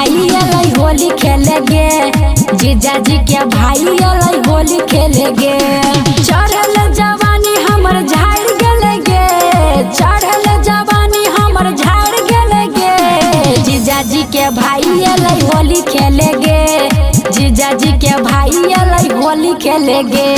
भाई अलै होली खेलेगे, जीजा जी के भाई अलै होली खेलेगे। चढ़ल जवानी हमर झाड़ गेलेगे, चढ़ल जवानी हमर झाड़ गेलेगे। जीजा जी के भाई अलै होली खेलेगे, जीजा जी के भाई अलै होली खेलेगे।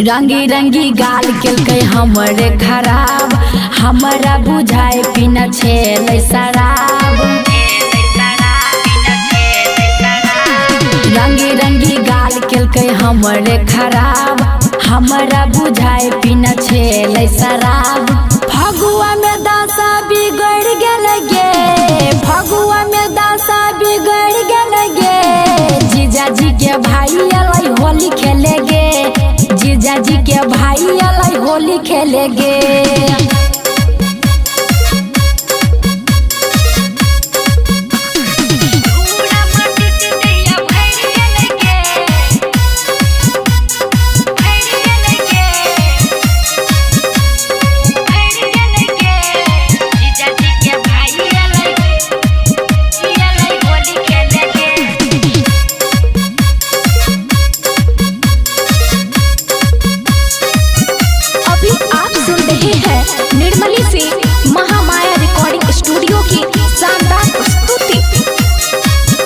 रंगी रंगी गाल केलकै हमरे खराब, हमरा बुझाए पीना छेलै शराब। रंगी रंगी गाल केलकै हमरे खराब, हमरा बुझाए पीना छेलै शराब। फगुआ में दासा बिगड़ गेलै गे, फगुआ में दासा बिगड़ गेलै गे। जीजा जी के भाई अलै होली खेलेगे, जीजा जी के भाई अलै होली खेलेगे। निर्मली से महामाया रिकॉर्डिंग स्टूडियो की शानदार प्रस्तुति।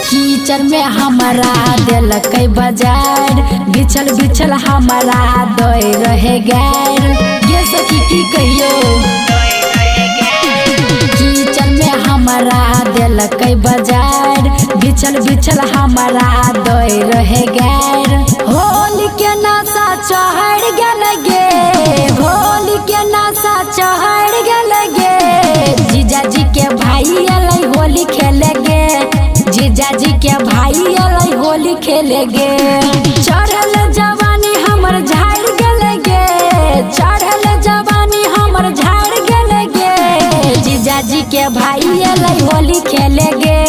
कीचड़ में हमारा दिलकै बाजार, बिछल बिछल हमारा दई रहे गैर। ये सखी की कहियो, कीचड़ में हमारा दिलकै बाजार, बिछल बिछल हमारा दई रहे गैर। होली के नशा चढ़ गेलगे, होली के नशा चढ़ गेलगे। जीजा जी के भाई अलै होली खेलेगे, जीजा जी के भाई अलै होली खेलेगे। चढ़ल जवानी हमर झाड़ गेलगे, चढ़ल जवानी हमर झाड़ गेलगे। जीजा जी के भाई अलै होली खेलेगे,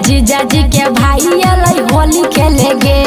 जीजा जी के भाई अलै होली खेलेगे।